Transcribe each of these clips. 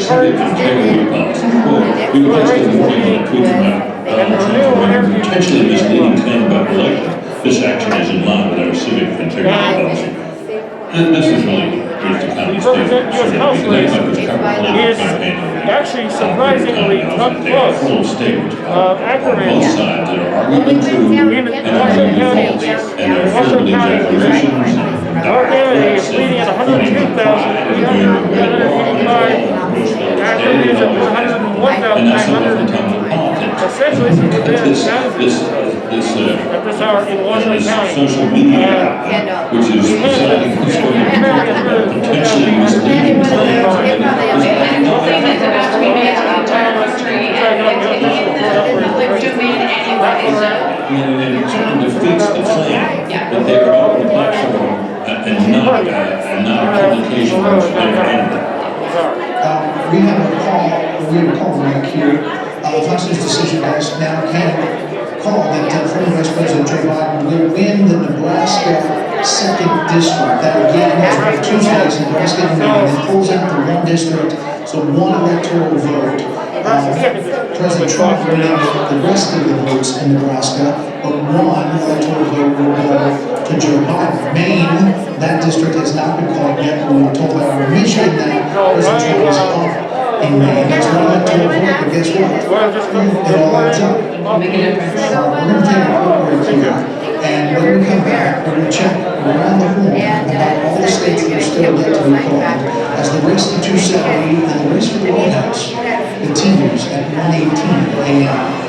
civic integrity policy. Quote, we request that the board tweet our potentially misleading claim about election. This action is in line with our civic integrity policy. And this is really just a kind of statement. Is actually surprisingly tough close. Ackerman Both sides that are arguably true in Washington County, our candidate is leading at 102,355. Ackerman is at 101,900. Essentially, at this hour in Washington County. Social media, which is deciding who's going to potentially misleading claims. And trying to fix the claim that they are on the platform and not a communication of we have a call right here. Fox News decision guys now can call that former Vice President Joe Biden will win the Nebraska 2nd District. That again is one of 2 states, Nebraska and Maine, that pulls out the 1 district, so 1 electoral vote. President Trump will win the rest of the votes in Nebraska, but 1 electoral vote will go to Joe Biden. Maine, that district has not been called yet, but we were told by our Michigan that President Trump is off in Maine. That's 1 electoral vote, but guess what? It all adds up. We're going to take a quick break here, and when we come back, we're going to check around the horn about all the states that are still yet to be called, as the race to 270 and the race for the White House continues at 1:18 a.m.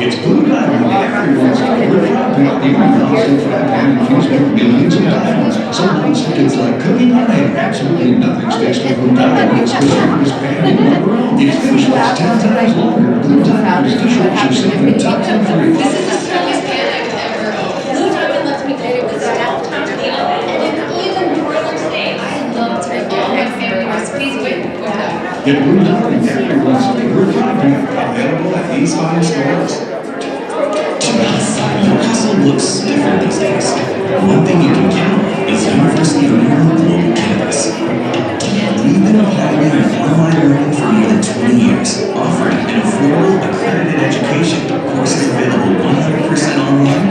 It's Blue Diamond, everyone's favorite fry pit. Even thousand fry pan infused with millions of diamonds. Some months it's like cooking on air. Absolutely nothing sticks to Blue Diamond. It's the sharpest pan in the world. Its finish lasts 10 times longer. Blue Diamond is the sharpest you've seen in the top 10 for you. This is the strongest pan I could ever own. Blue Diamond lets me cook with stuff times the oven. And even broiler steaks. I love to make all my favorite recipes with Blue Diamond. Get Blue Diamond, everyone's favorite fry pan. Available at these fine stores. Your hustle looks different these days. One thing you can count is University of Maryland Global Campus. We've been pioneering online learning for more than 20 years, offering an affordable, accredited education, courses available 100% online,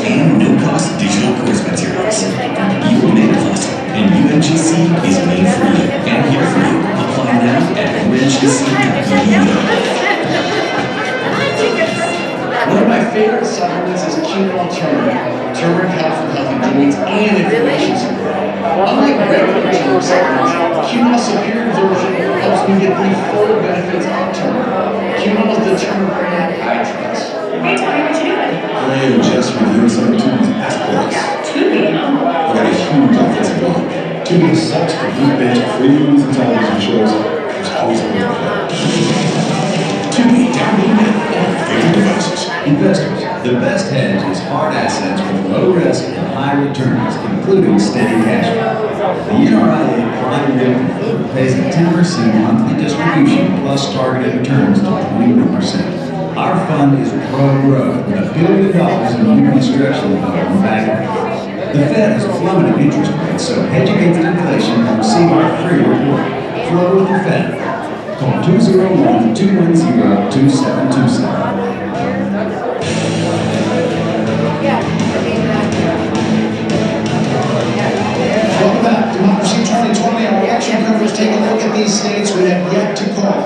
and no-cost digital course materials. You were made for us, and UMGC is made for you and here for you. Apply now at umgc.edu. One of my favorite supplements is quinoa turmeric. Turmeric helps with healthy joints and inflammation. Unlike regular turmeric supplements, quinoa's superior version helps me get the full benefits of turmeric. Quinoa is the turmeric brand I trust. Hey, Tony, what you doing? I am just reviewing some of Tubi's aspects. I got a huge offensive line. Tubi sucks for deep bench free movies and television shows. There's always a way to play. Tubi, download now on favorite devices. Investors, the best hedge is hard assets with low risk and high returns, including steady cash flow. The NRIA Prime Dividend pays a 10% monthly distribution plus targeted returns to 21%. Our fund is pro-growth with $1 billion in yearly stretch liquidity back. The Fed has plummeted interest rates, so hedge against inflation and receive our free report. Flow with the Fed. Call 201-210-2727. Welcome back. Democracy 2020, our election coverage. Take a look at these states we have yet to call,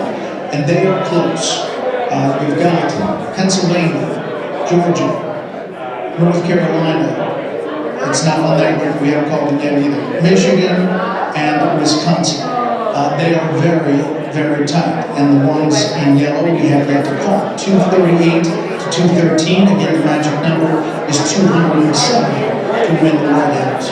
and they are close. We've got Pennsylvania, Georgia, North Carolina. It's not on that group. We haven't called it yet either. Michigan and Wisconsin. They are very, very tight. And the ones in yellow we have yet to call. 238 to 213. Again, the magic number is 207. to win the White House?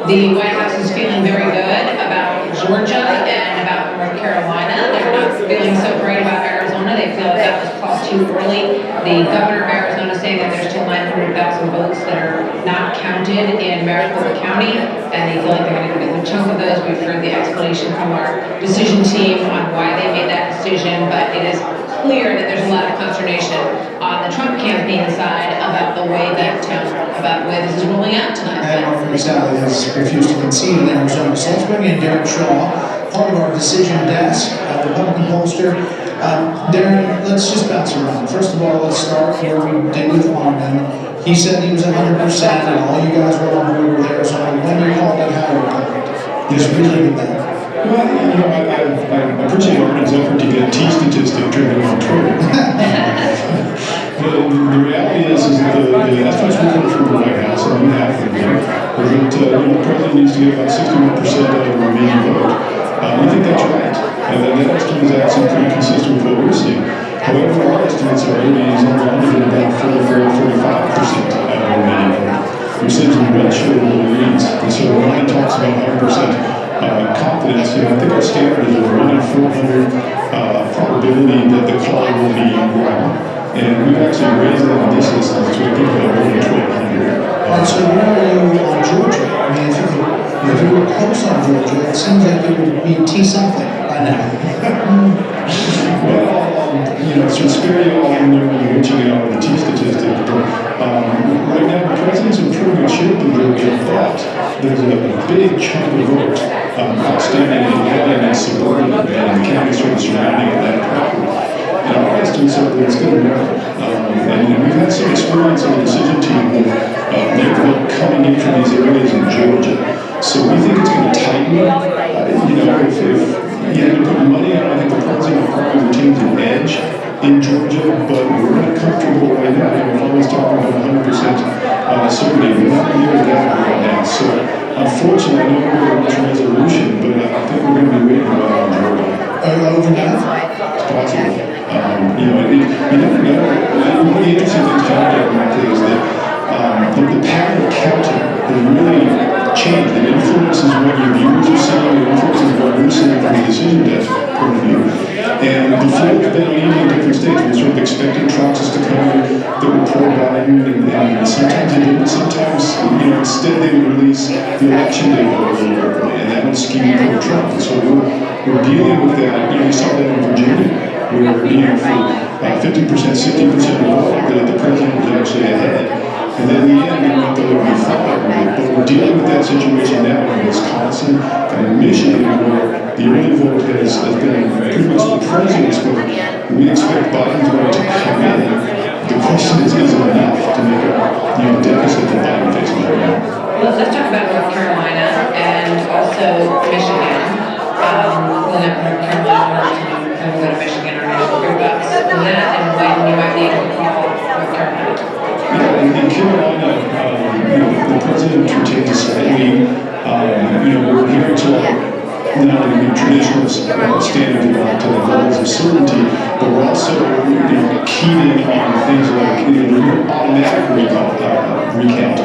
The White House is feeling very good about Georgia and about North Carolina. They're not feeling so great about Arizona. They feel that was called too early. The governor of Arizona is saying that there's still 900,000 votes that are not counted in Maricopa County, and they feel like they're going to get a good chunk of those. We've heard the explanation from our decision team on why they made that decision, but it is clear that there's a lot of consternation on the Trump campaign side about the way that this is rolling out tonight. And Margaret Sally has refused to concede in Arizona. So let's bring in Darren Shaw, part of our decision desk, Republican pollster. Darren, let's just bounce around. First of all, let's start where we did with Armin. He said he was 100% and all you guys were on board with Arizona. When you called it, how you just really did that. Well, I appreciate Armin's effort to get T statistic driven on Twitter. The reality is that the estimates we come from the White House, and we have them there, are that the president needs to get about 61% of the remaining vote. We think that's right. And that estimate is actually pretty consistent with what we're seeing. However, our estimates are he's on about 44 or 45% of the remaining vote, which seems to be well short of what he needs. And so when he talks about 100%, confidence, I think our standard is a 1 in 400 probability that the call will be wrong. And we've actually raised that in this instance to I think about 1 in 1,200. So where are you on Georgia? I mean, if you were close on Georgia, it seems like it would be T something by now. Well, it's very all in there when you're reaching out with the T statistic. But right now, the president's in pretty good shape in Georgia, but there's a big chunk of vote outstanding in Atlanta and suburban and the counties sort of surrounding that property. And our estimates are that it's going to matter. And we've had some experience on the decision team with their vote coming in from these areas in Georgia. So we think it's going to tighten. If you had to put money on, I think the president probably retains an edge in Georgia, but we're not comfortable right now. We're always talking about 100% certainty. We're not near that right now. So unfortunately, I know we're going to reach a resolution, but I think we're going to be waiting a while on Georgia. Overnight? It's possible. You never know. One of the interesting things to find out, Michael, is that the pattern of counting has really changed. It influences what your viewers are seeing, it influences what we're seeing from the decision desk point of view. And before it's been even in different states, we sort of expected tranches to come in that were pro-Biden, and sometimes they didn't. Sometimes, instead they would release the election day vote a little early, and that would skew pro-Trump. And so we're dealing with that. We saw that in Virginia, where for 50%, 60% of the vote, the president was actually ahead. And then in the end, we went the way we thought. But we're dealing with that situation now in Wisconsin and in Michigan, where the early vote has been pretty much the president's vote. We expect Biden's vote to come in. The question is it enough to make a deficit that Biden faces right now? Well, let's talk about North Carolina and also Michigan. North Carolina, and we'll go to Michigan, our national group on that, and when you might be able to call North Carolina. In Carolina, the president retains a slightly, we're here to not only traditional standards to the levels of certainty, but we're also keyed in on things like automatic recount.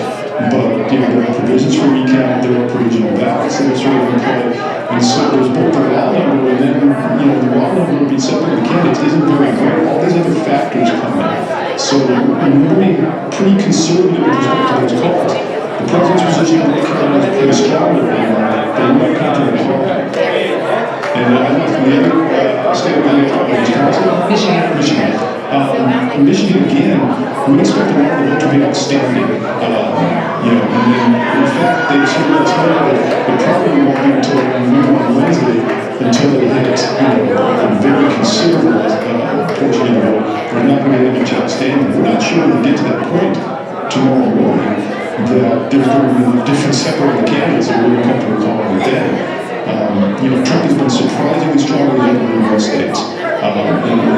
But there are provisions for recount, there are provisional ballots that are sort of in play, and so there's both the raw number and then the raw number being set by the candidates isn't very great. All these other factors come in. So we're being pretty conservative with respect to those calls. The president's position in North Carolina is pretty strong right now, but we might come to the call. And I left the other state of Wisconsin? Michigan. Michigan, again, we expect the vote to be outstanding. And then, in fact, they sort of tell that it probably won't be until on Wednesday until they hit a very considerable portion of the vote. We're not going to have much outstanding. We're not sure when we get to that point tomorrow morning that there's going to be different separating candidates that we're going to come to a call with then. Trump has been surprisingly strong in the most states. And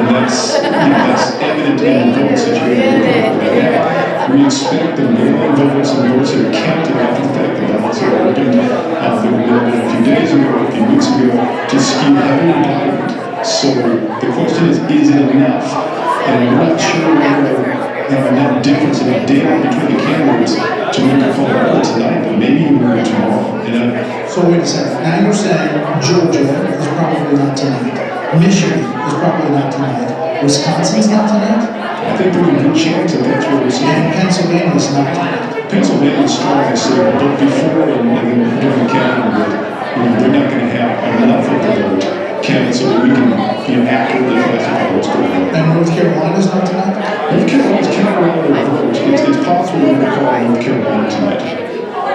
that's evident in the vote situation. We expect the mail-in votes and votes that are counted after the fact, the ballots that were opened that were mailed in a few days ago, a few weeks ago, to skew heavily Biden. So the question is it enough? And I'm not sure whether enough difference in the data between the candidates to make a call early tonight, but maybe even early tomorrow. So wait a second, now you're saying Georgia is probably not tonight, Michigan is probably not tonight, Wisconsin's not tonight, I think there's a good chance that that's what we're and seeing. Pennsylvania's not tonight. Pennsylvania's strong, I say, but before and then during the counting, they're not going to have enough of the candidates so that we can, accurately classify what's going on. And North Carolina's not tonight? North Carolina's counting all their votes. It's possible we're going to call North Carolina tonight.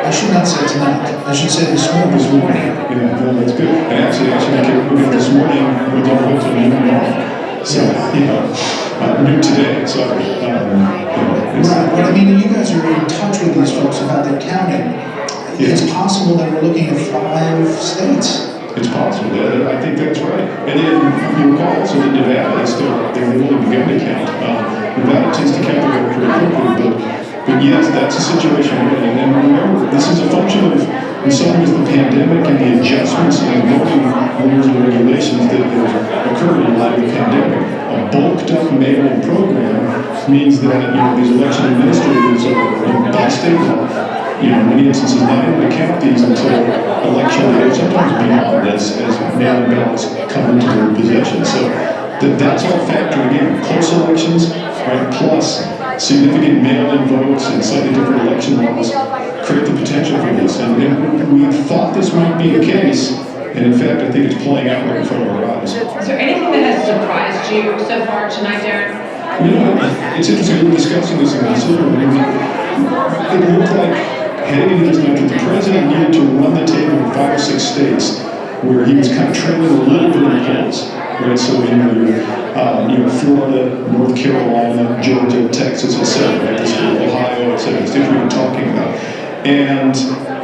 I should not say tonight, I should say this morning. This morning, no, that's good. And actually, this morning, we don't vote till noon tomorrow. So, noon today, sorry. Right, but I mean, you guys are in touch with these folks about their counting. It's possible that we're looking at 5 states. It's possible. I think that's right. And then you recall also that Nevada, they've only begun to count. Nevada tends to count the vote pretty quickly, but yes, that's a situation we're in. And remember, this is a function of, in some ways, the pandemic and the adjustments and voting rules and regulations that have occurred in light of the pandemic. A bulked up mail-in program means that these election administrators are by state law, in many instances not able to count these until election day, or sometimes beyond, as mail-in ballots come into their possession. So that's all factored in. Close elections, right, plus significant mail-in votes and slightly different election laws create the potential for this. And we thought this might be the case, and in fact, I think it's playing out right in front of our eyes. Is there anything that has surprised you so far tonight, Darren? It's interesting, we were discussing this in the silver room. It looked like heading into this night that the president needed to run the table in 5 or 6 states where he was kind of trailing a little bit in the polls. Right, so Florida, North Carolina, Georgia, Texas, etc. Right, this Ohio, etc. States we were talking about, and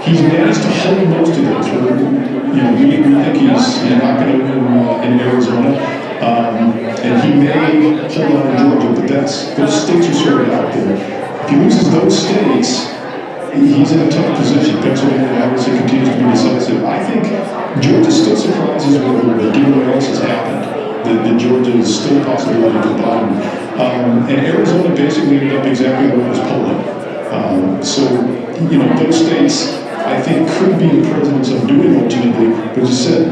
he's managed to hold most of those. We think he's not going to win in Arizona, and he may hold on in Georgia, but those states are sort of out there. If he loses those states, he's in a tough position. Pennsylvania obviously continues to be decisive. I think Georgia still surprises me a little bit, given what else has happened. That Georgia is still a possibility at the bottom. And Arizona basically ended up exactly where it was polling. Those states, I think, could be the president's undoing ultimately, but as you said,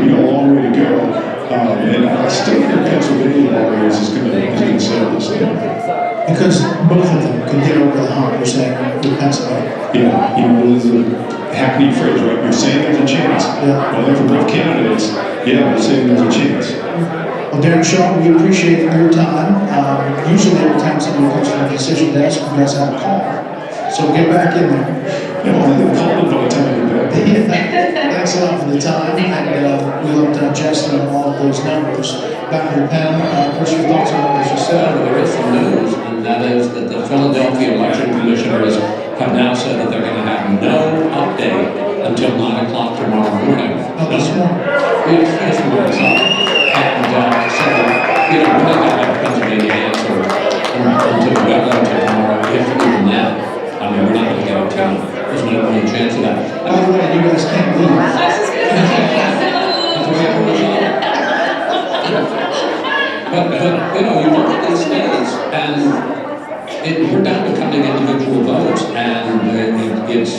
we got a long way to go. And I still think Pennsylvania is going to settle this thing. Because both of them could get over the hump, you're saying, with Pennsylvania. Yeah, there's a hackneyed phrase, right? You're saying there's a chance. Yeah. Well, for both candidates, we're saying there's a chance. Well, Darren Shaw, we appreciate your time. Usually every time somebody comes to the decision desk, you guys have a call. So get back in there. I think called it by the time I get back. Thanks a lot for the time, and we love digesting all of those numbers. Dr. Penn, what's your thoughts on what you said? There is some news, and that is that the Philadelphia election commissioners have now said that they're going to have no update until 9 o'clock tomorrow morning. Oh, this morning? This morning, sorry. And so, we're not going to have a Pennsylvania answer until tomorrow, if even then. I mean, we're not going to get it there's no chance of that. By the way, you guys can't leave. But you look at these states, and we're down to coming individual votes, and it's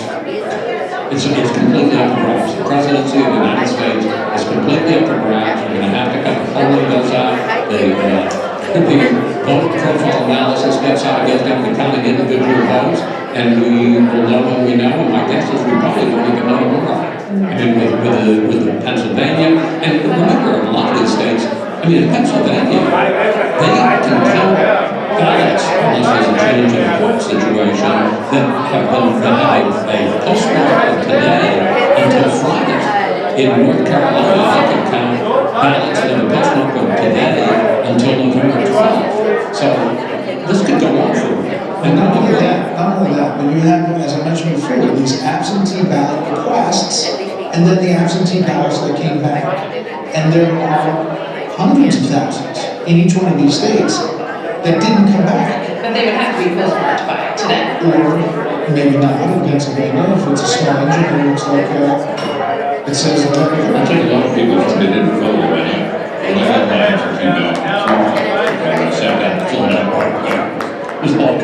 completely up for grabs. The presidency of the United States is completely up for grabs. We're going to have to kind of polling those out. The vote profile analysis gets out against them to counting individual votes, and we will know what we know. And my guess is we probably won't even know more. I mean, with the Pennsylvania, and remember, in a lot of these states, in Pennsylvania, they can count ballots unless there's a change in the court situation that have a postmark of today until Friday. In North Carolina, they can count ballots that have a postmark of today until November 12th. So this could go on for a while. And not only that, but you have, as I mentioned before, these absentee ballot requests, and then the absentee ballots that came back. And there are hundreds of thousands in each one of these states that didn't come back. But they would have to be postmarked by today. Or maybe not in Pennsylvania, if it's a small engine and it looks like it says I think a lot of people think they didn't vote already. When I had mine for a few dollars, I sat down and filled out, it was all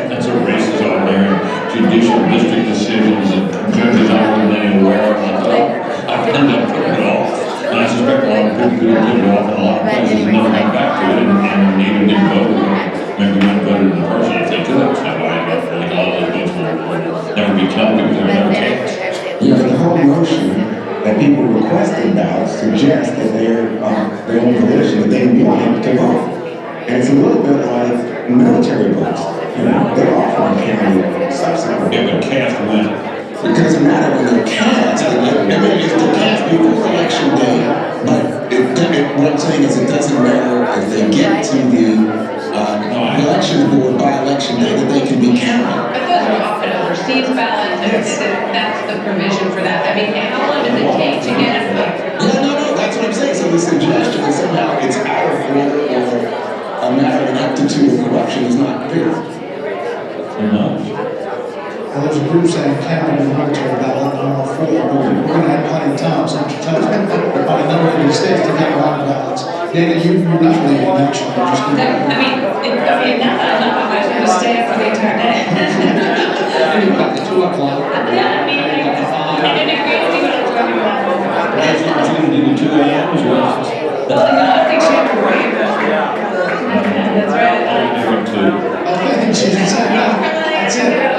counted in person if they could. It's not why, like, all those votes will never be counted because they were never cast. Yeah, the whole notion that people requesting ballots suggests that their own volition, that they want to vote. And it's a little bit like military votes. You know, they're often counted subsequently. Yeah, but cast when? It doesn't matter when they're cast. I mean, if they're cast before election day, but what I'm saying is it doesn't matter if they get to the election board by election day that they can be counted. But those are often overseas ballots, and that's the provision for that. I mean, how long does it take to get it? Yeah, no, that's what I'm saying. So the suggestion that somehow it's out of order or a matter of ineptitude or corruption is not fair. Well, there's a group saying counting the military ballot, I'm all for it, but we're gonna have plenty of time, so by a number of these states to get around ballots. Dana, you're not leaving election, you're just gonna. I mean, now that I know, I might as well stay up for the entire day. At the 2 o'clock. Yeah, I mean, I didn't agree with you, but I'm talking about. That's what you do 2 a.m. as well. Well, you know, I think she had a break. That's right. Okay, that's it.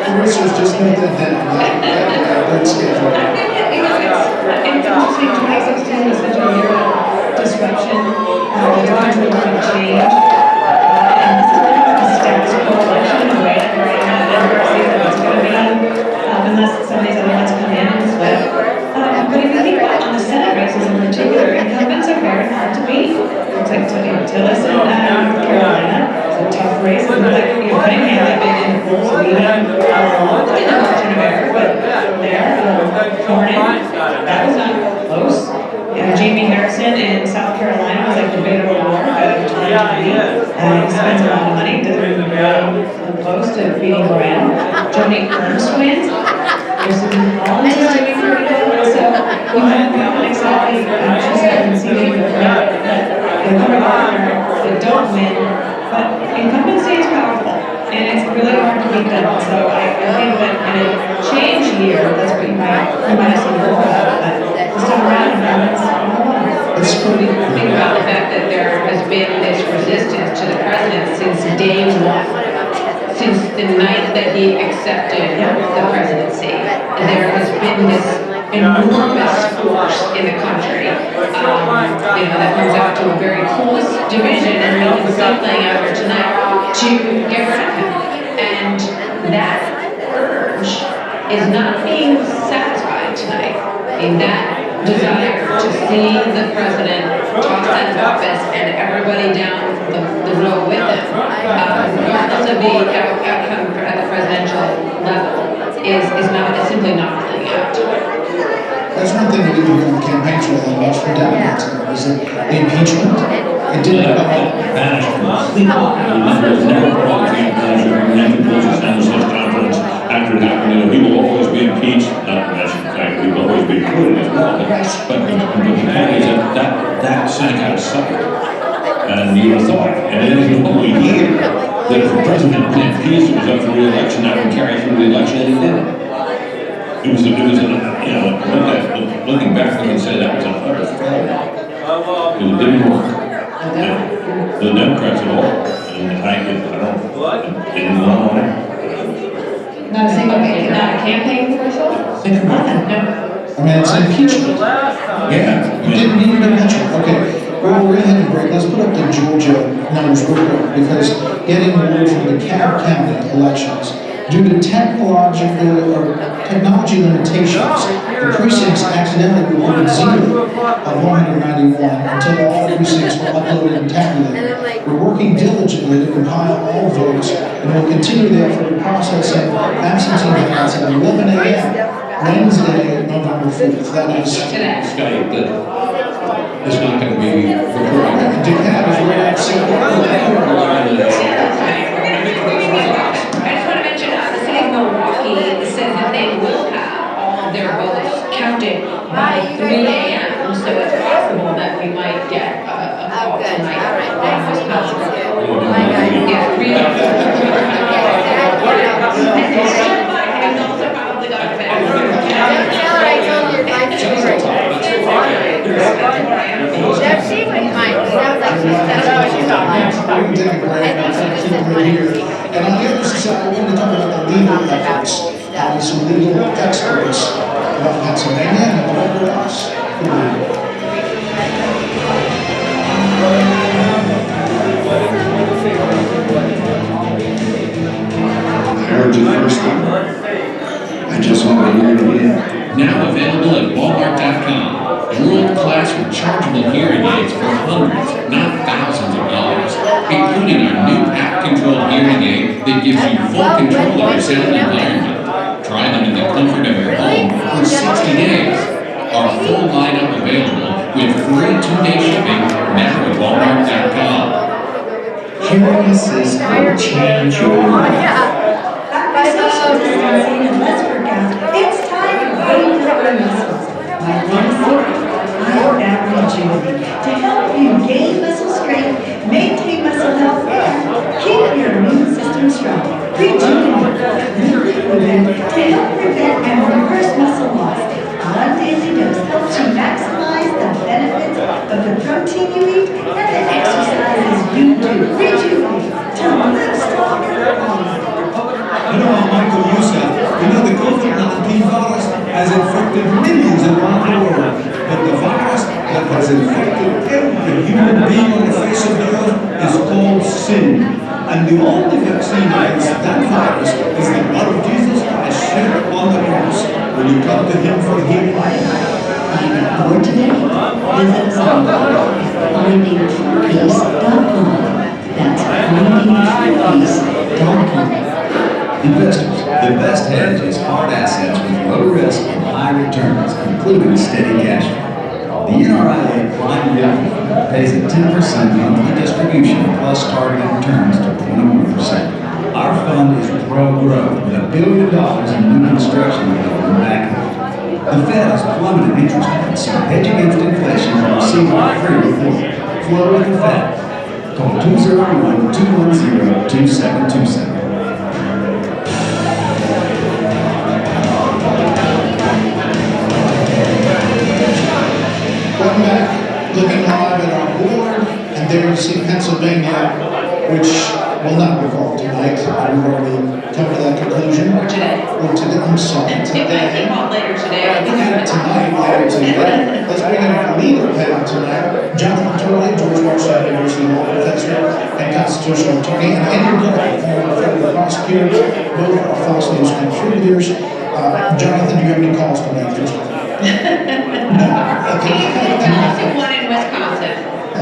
Producers, just note that down. Great schedule. You know, it's interesting, 2016 was such a year of disruption, the country wanted change, and this is kind of a status quo election in a way that we're in everybody sees that it's going to be, unless some of these other ones come in and flip. But if you think about on the Senate races in particular, incumbents are very hard to beat. Looks like Tillis in North Carolina, it's a tough race. It looks like Cunningham had been in the polls leading didn't have much of error, but there, Cornyn, that was not close. Jamie Harrison in South Carolina was like the big war of 2020. He spends a lot of money, doesn't come close to beating Reno. Joni Ernst wins. There's some Collins is doing pretty good. So we haven't exactly, she's been seeing the Democratic governor that don't win, but incumbency is powerful. And it's really hard to beat them. So I think that in a change year, that's what you might have seen more of. But this time around, It's pretty. think about the fact that there has been this resistance to the president since day one. Since the night that he accepted the presidency, there has been this enormous force in the country, that comes out to a very close division, and we can see playing out here tonight to get rid of him. And that urge is not being satisfied tonight. I mean, that desire to see the president toss out of office and everybody down the road with him, regardless of the outcome at the presidential level, is simply not playing out. That's one thing we did on the campaign trail that much from Democrats, is that the impeachment, it didn't come out. Banished completely. There was never a campaign manager, Nancy Pelosi's analyst conference after it happened. He will always be impeached. Not that's the fact, he will always be acquitted as well. But the point is that sank out of sight. And you would have thought, and it is only here that if the president had been impeached, it was up for re-election, that would carry through the election, and he didn't. It was looking back, we can say that was an utter failure. It didn't work. The Democrats at all, and I didn't run on it. Not a single, not a campaign commercial? Nothing, no. I mean, it's impeachment. Yeah. You didn't need an impeachment. Okay. Well, we're going to break. Let's put up the Georgia numbers real quick, because getting word from the Cobb County elections, due to technology limitations, the precincts accidentally reported 0 of 191 until all precincts were uploaded and tabulated. We're working diligently to compile all votes, and we'll continue the effort of processing absentee ballots at 11 a.m. Wednesday, November 5th. That is Skype that is not going to be recorded. DeKalb is right outside. I just want to mention, the city of Milwaukee says that they will have all of their votes counted by 3 a.m. So it's possible that we might get a call tonight on Wisconsin. Yeah, 3 a.m. And also probably got a Jeff, she wouldn't mind. Sounds like she's done what she's done. of it here. And on the other side, I wanted to talk about the legal efforts. Some legal experts about Pennsylvania and whatever else. I heard you first time. I just want to hear it again. Now available at Walmart.com. World-class rechargeable hearing aids for hundreds, not thousands of dollars, including our new app-controlled hearing aid that gives you full control of your sound environment. Try them in the comfort of your home for 60 days. Our full lineup available with free 2-day shipping now at Walmart.com. Hearing assist will change your life. It's time to wake up your muscles. My one secret, I rejuvenate to help you gain muscle strength, maintain muscle health, and keep your immune system strong. Rejuvenate, to help prevent and reverse muscle loss. One daily dose helps you maximize the benefits of the protein you eat and the exercises you do. Rejuvenate to live stronger longer. Hello, I'm Michael Youssef. You know, the COVID-19 virus has infected millions around the world, but the virus that has infected every human being on the face of the earth is called sin. And the only vaccine against that virus is the blood of Jesus Christ shed upon the cross. When you come to Him for healing, For today, visit us on findingpeace.com. That's findingpeace.com. Investors, the best hedge is hard assets with low risk and high returns, including steady cash flow. The NRIA Prime Realty Fund pays a 10% monthly distribution plus targeted returns to 21%. Our fund is pro-growth with $1 billion in new construction development backing. The Fed has plummeted interest rates, so hedge against inflation and receive a free report. Flow with the Fed. Call 201-210-2727. Welcome back, looking live at our board, and there you see Pennsylvania, which will not revolve tonight. We've already come to that conclusion. Or today. Or today, I'm sorry, It might today. be called later today. Tonight, later today. Let's bring in our legal panel tonight. Jonathan Turley, George Washington University law professor and constitutional attorney, and Andrew Gray, former federal prosecutor. Both are Fox News contributors. Jonathan, do you have any calls to make? No. Okay. Tell us the one in Wisconsin. I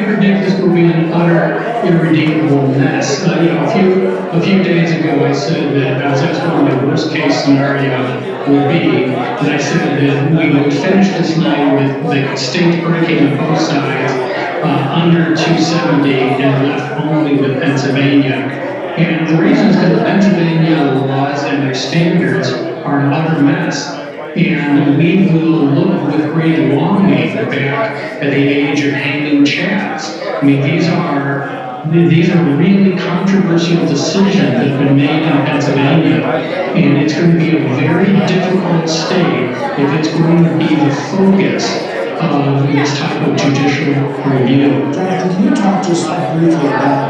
predict this will be an utter irredeemable mess. A few days ago, I said that I was asked what the worst case scenario would be, and I said that we would finish this night with the state breaking on both sides under 270 and left only with Pennsylvania. And the reason is because the Pennsylvania laws and their standards are an utter mess. And we will look with great longing back at the age of hanging chads. I mean, these are really controversial decisions that have been made in Pennsylvania, and it's going to be a very difficult state if it's going to be the focus of this type of judicial review. Jonathan, can you talk to us briefly about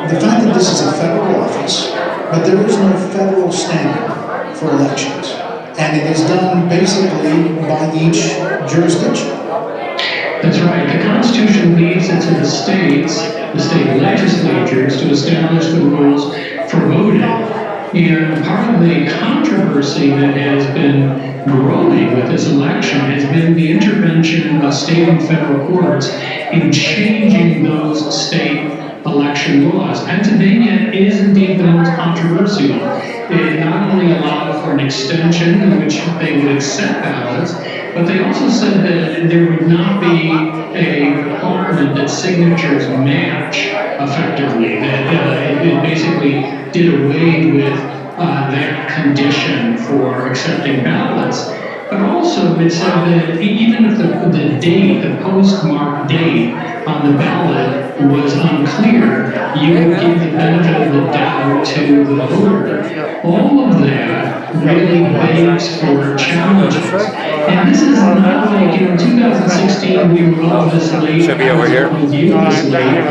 the fact that this is a federal office, but there is no federal standard for elections? And it is done basically by each jurisdiction. That's right. The Constitution leaves it to the states, the state legislatures, to establish the rules for voting. And part of the controversy that has been growing with this election has been the intervention of state and federal courts in changing those state election laws. Pennsylvania is indeed the most controversial. It not only allowed for an extension in which they would accept ballots, but they also said that there would not be a requirement that signatures match effectively, that it basically did away with that condition for accepting ballots. But also it said that even if the date, the postmark date on the ballot was unclear, you would give the benefit of the doubt to the voter. All of that really begs for challenges. And this is not like, in 2016, we were all this late. Should be over here. With you this late.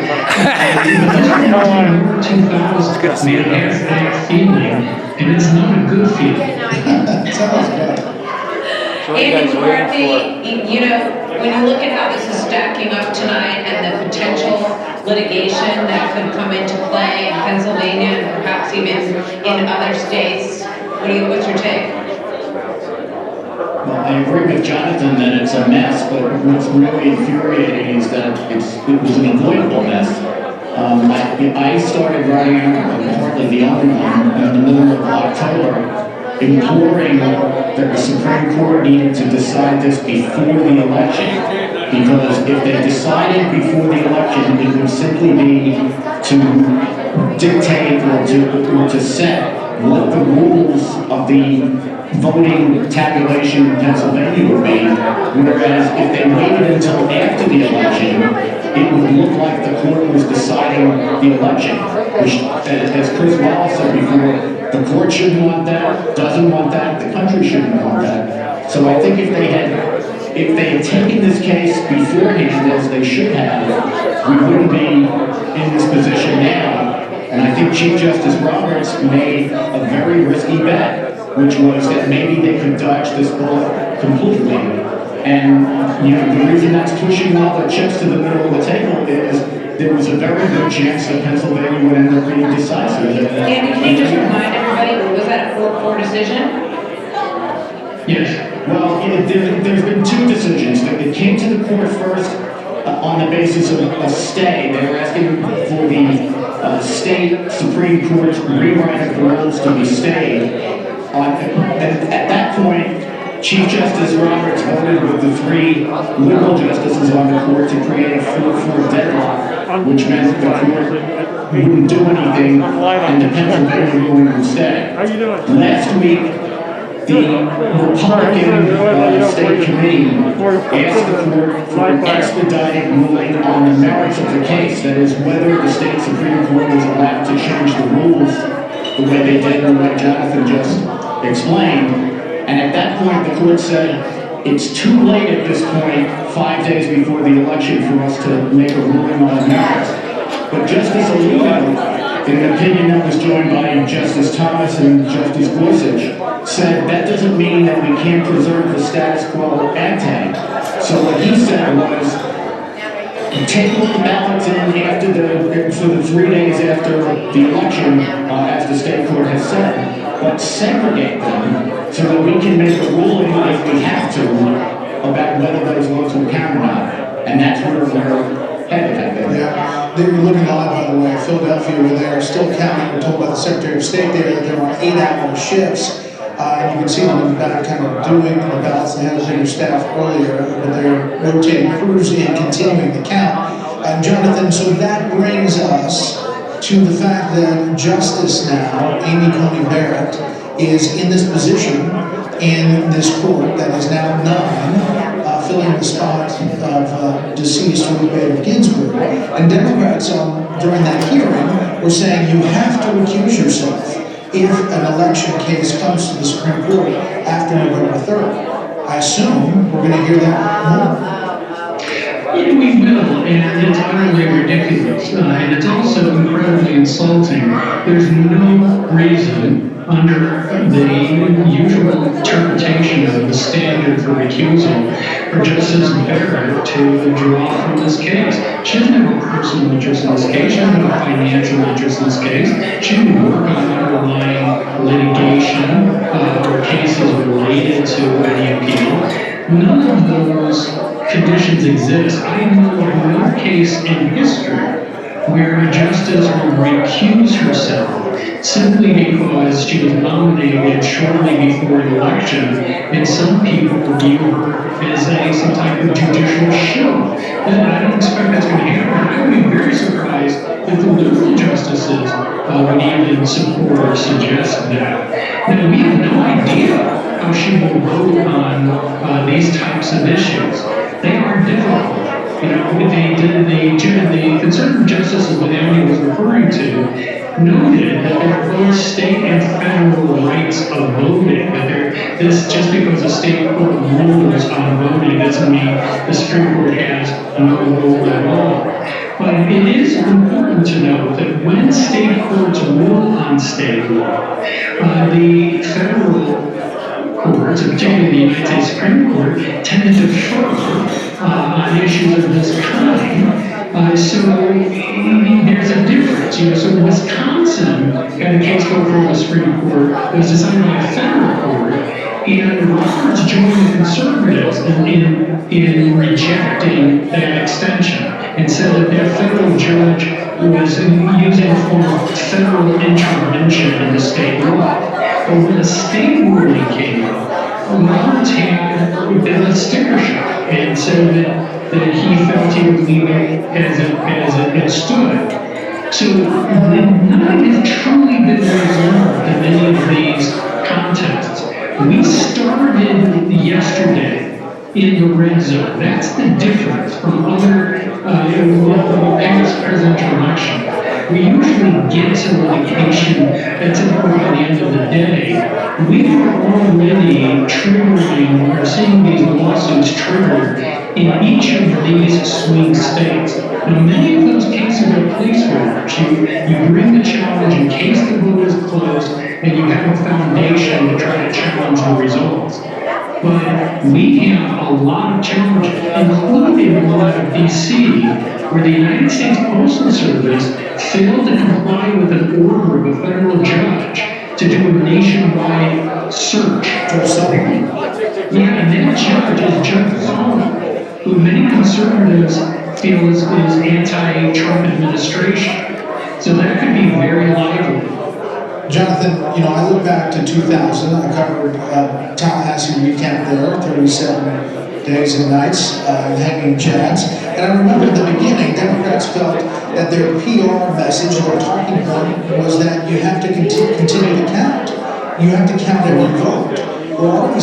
But 2000, good to see you, though. has that feeling, and it's not a good feeling. Sounds good. Andy McCarthy, you know, when you look at how this is stacking up tonight and the potential litigation that could come into play in Pennsylvania and perhaps even in other states, what's your take? Well, I agree with Jonathan that it's a mess, but what's really infuriating is that it was an avoidable mess. I started writing, I'm hardly the only one, in the middle of October, imploring that the Supreme Court needed to decide this before the election. Because if they decided before the election, it would simply be to dictate or to set what the rules of the voting tabulation in Pennsylvania would be. Whereas if they waited until after the election, it would look like the court was deciding the election. Which, as Chris Wallace said before, the court shouldn't want that, doesn't want that, the country shouldn't want that. So I think if they had taken this case beforehand, as they should have, we wouldn't be in this position now. And I think Chief Justice Roberts made a very risky bet, which was that maybe they could dodge this bullet completely. And the reason that's pushing all the chips to the middle of the table is there was a very good chance that Pennsylvania would end up being decisive. Andy, can you just remind everybody, was that a 4-4 decision? Yes. Well, there's been two decisions. It came to the court first on the basis of a stay. They were asking for the state Supreme Court's rewrite of the rules to be stayed. At that point, Chief Justice Roberts voted with the 3 liberal justices on the court to create a 4-4 deadlock, which meant the court wouldn't do anything and the Pennsylvania ruling would stay. Last week, the Republican State Committee asked the court for an expedited ruling on the merits of the case, that is, whether the state Supreme Court was allowed to change the rules the way they did and what Jonathan just explained. And at that point, the court said, it's too late at this point, 5 days before the election, for us to make a ruling on the merits. But Justice Alito, in an opinion that was joined by Justice Thomas and Justice Gorsuch, said that doesn't mean that we can't preserve the status quo ante. So what he said was, take all the ballots in for the 3 days after the election, as the state court has said, but segregate them so that we can make a ruling if we have to about whether those votes will count or not. And that's where we're headed, I think. Yeah, they were looking live, by the way, Philadelphia, where they're still counting. We're told by the Secretary of State there that there are 8-hour shifts. And you can see them in the back kind of doing the ballots. They had a bigger staff earlier, but they're rotating crews in, continuing the count. Jonathan, so that brings us to the fact that Justice now, Amy Coney Barrett, is in this position in this court that is now 9, filling the spot of deceased Ruth Bader Ginsburg. And Democrats, during that hearing, were saying you have to recuse yourself if an election case comes to the Supreme Court after November 3rd. I assume we're going to hear that more. Yeah, we will, and it's utterly ridiculous, and it's also incredibly insulting. There's no reason under the usual interpretation of the standard for recusal for Justice Barrett to draw from this case. She doesn't have a personal interest in this case. She doesn't have a financial interest in this case. She didn't work on underlying litigation or cases related to any appeal. None of those conditions exist. I know of no case in history where a justice will recuse herself simply because she was nominated shortly before an election, and some people view her as some type of judicial shill. And I don't expect that's going to happen. I would be very surprised if the liberal justices would even support or suggest that. Now, we have no idea how she will vote on these types of issues. They are difficult. You know, the conservative justices that Andy was referring to, noted that there are both state and federal rights of voting, that this, just because a state court rules on voting doesn't mean the Supreme Court has no role at all. But it is important to note that when state courts rule on state law, the federal courts, particularly the United States Supreme Court, tend to defer on issues of this kind. So there's a difference. So Wisconsin had a case go before the Supreme Court that was decided by a federal court, and Roberts joined the conservatives in rejecting that extension and said that their federal judge was using a form of federal intervention in the state law. But when the state ruling came up, Roberts had a sticker shock and said that he felt he would leave it as it stood. So nothing has truly been resolved in any of these contests. We started yesterday in the red zone. That's the difference from other past presidential elections. We usually get to litigation that's typically by the end of the day. We are already triggering, or seeing these lawsuits triggered in each of these swing states. Now, many of those cases are placeholders. You bring the challenge in case the vote is closed, and you have a foundation to try to challenge the results. But we have a lot of challenges, including the one of D.C., where the United States Postal Service failed to comply with an order of a federal judge to do a nationwide search for someone. Yeah, and that judge is Judge Sullivan, who many conservatives feel is anti-Trump administration. So that could be very lively. Jonathan, I look back to 2000. I covered Tallahassee recount there, 37 days and nights, hanging chads. And I remember at the beginning, Democrats felt that their PR message, their talking point, was that you have to continue to count. You have to count every vote. We're already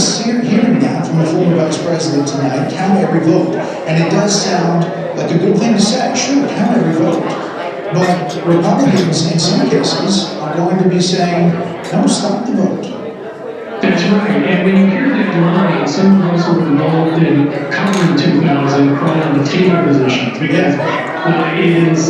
hearing that from the former vice president tonight, count every vote. And it does sound like a good thing to say. Sure, count every vote. But Republicans, in some cases, are going to be saying, no, stop the vote. That's right. And when you hear that line, some of us were involved in covering 2000 on the field positions because it's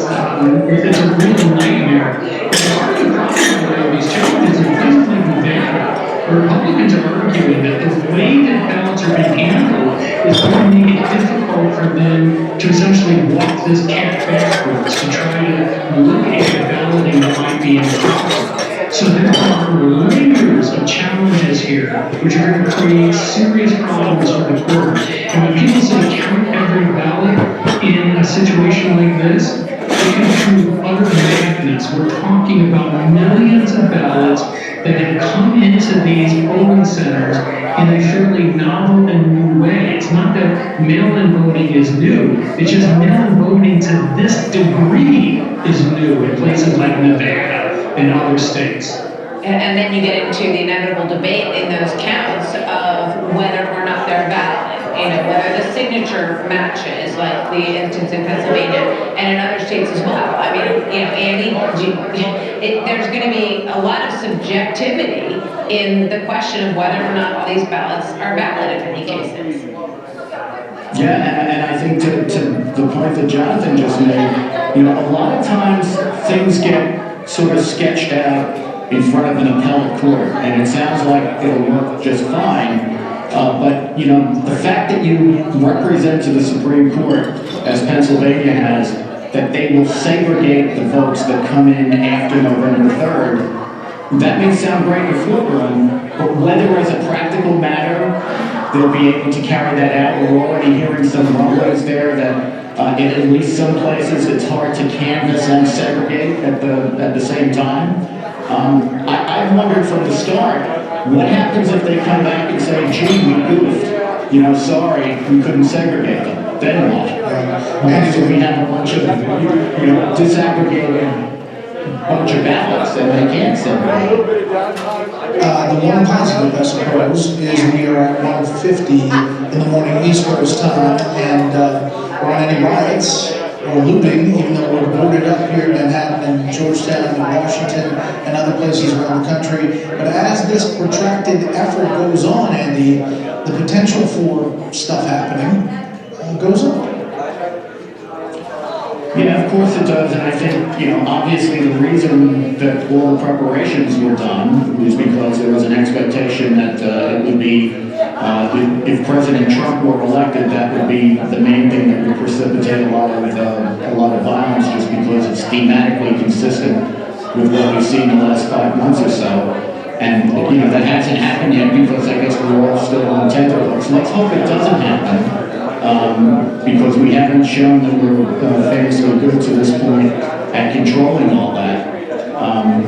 a real nightmare. And part of the problem around these challenges in places like Nevada, Republicans are arguing that the way that ballots are being handled is going to make it difficult for them to essentially walk this cat backwards to try to look at the balloting that might be improper. So there are layers of challenges here, which are going to create serious problems for the court. And when people say count every ballot in a situation like this, it can prove utter madness. We're talking about millions of ballots that have come into these polling centers in a fairly novel and new way. It's not that mail-in voting is new, it's just mail-in voting to this degree is new in places like Nevada and other states. And then you get into the inevitable debate in those counts of whether or not they're valid. Whether the signature matches, like the instance in Pennsylvania, and in other states as well. I mean, Andy, there's going to be a lot of subjectivity in the question of whether or not all these ballots are valid in many cases. Yeah, and I think to the point that Jonathan just made, a lot of times things get sort of sketched out in front of an appellate court, and it sounds like it'll work just fine. But the fact that you represent to the Supreme Court, as Pennsylvania has, that they will segregate the votes that come in after November 3rd, that may sound great in a forum, but whether as a practical matter they'll be able to carry that out, we're already hearing some rumblings there that in at least some places it's hard to canvass and segregate at the same time. I've wondered from the start, what happens if they come back and say, gee, we goofed, sorry, we couldn't segregate them, then what? So we have a bunch of, disaggregated bunch of ballots and they can't segregate. The one positive, I suppose, is we are at 1:50 in the morning East Coast time, and were any riots, or looting, even though we're boarded up here in Manhattan and Georgetown and Washington and other places around the country. But as this protracted effort goes on, Andy, the potential for stuff happening goes up. Yeah, of course it does, and I think, obviously the reason that all the preparations were done was because there was an expectation that it would be, if President Trump were elected, that would be the main thing that would precipitate a lot of violence, just because it's thematically consistent with what we've seen in the last 5 months or so. And, that hasn't happened yet because I guess we're all still on tenterhooks. Let's hope it doesn't happen. Because we haven't shown that we're famously good to this point at controlling all that. I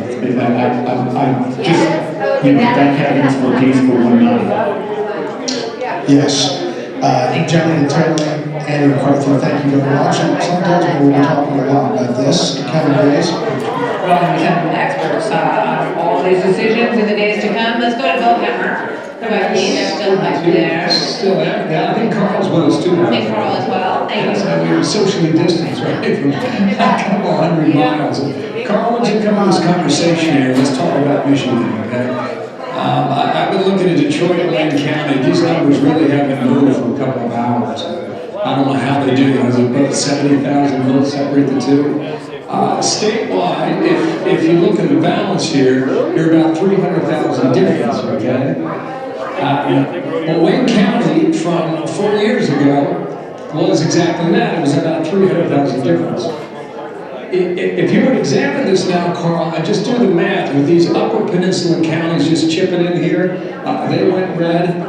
just, thank heavens for peaceful one night. Yes. Johnny and Taylor, Andy McCarthy, thank you very much. And sometimes we'll be talking a lot about this. Kevin Grace. Well, we have experts on all these decisions in the days to come. Let's go to Bill Hammer. What about you? They're still up there. Still there. Yeah, I think Carl's with us too. I think Carl as well. Thank you. So we were socially distanced, right, from a couple 100 miles. Carl, why don't you come on this conversation here? Let's talk about Michigan, okay? I've been looking at Detroit and Wayne County. These numbers really haven't moved for a couple of hours. I don't know how they do that. Is it about 70,000 votes separate the two? Statewide, if you look at the balance here, you're about 300,000 difference, okay? Well, Wayne County from 4 years ago was exactly that. It was about 300,000 difference. If you would examine this now, Carl, I just do the math with these Upper Peninsula counties just chipping in here. They went red.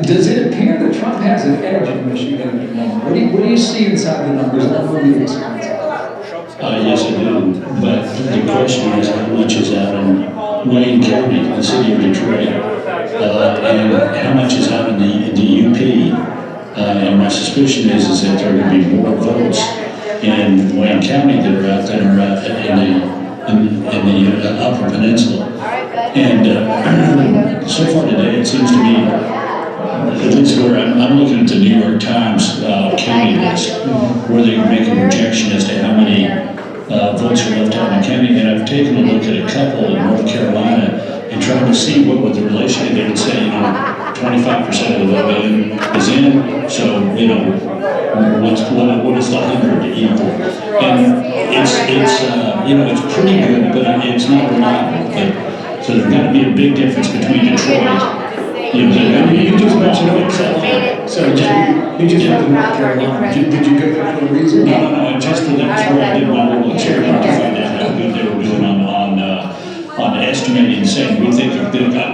Does it appear that Trump has an edge in Michigan at the moment? What do you see inside the numbers? Yes, I do. But the question is, how much is out in Wayne County, the city of Detroit, and how much is out in the UP? And my suspicion is that there are going to be more votes in Wayne County that are out there in the Upper Peninsula. And so far today, it seems to me, at least where I'm looking at the New York Times county list, where they make a projection as to how many votes are left out in the county. And I've taken a look at a couple in North Carolina and tried to see what the relation is. They would say, 25% of the vote is in, so, what is the 100 equal? And it's pretty good, but it's not reliable. So there's got to be a big difference between Detroit. You just mentioned North Carolina. So you just went to North Carolina. Did you go there for a reason? No, just for that's where I did my little experiment to find out how good they were doing on estimating, saying we think a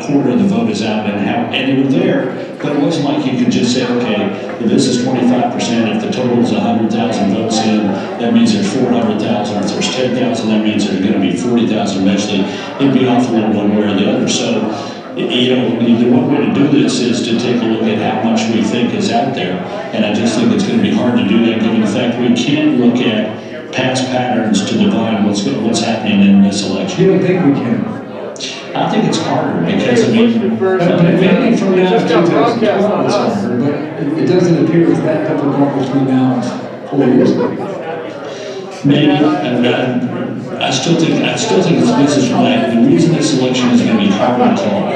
quarter of the vote is out, and they were there, but it wasn't like you could just say, okay, if this is 25%, if the total is 100,000 votes in, that means there's 400,000, if there's 10,000, that means there's going to be 40,000 eventually. It'd be off a little one way or the other. So, the one way to do this is to take a look at how much we think is out there, and I just think it's going to be hard to do that given the fact we can't look at past patterns to divine what's happening in this election. You don't think we can? I think it's harder because, maybe from now to 2012 it's harder, but it doesn't appear it's that difficult between now and 4 years ago. Maybe, and I still think this is right. The reason this election is going to be hard to call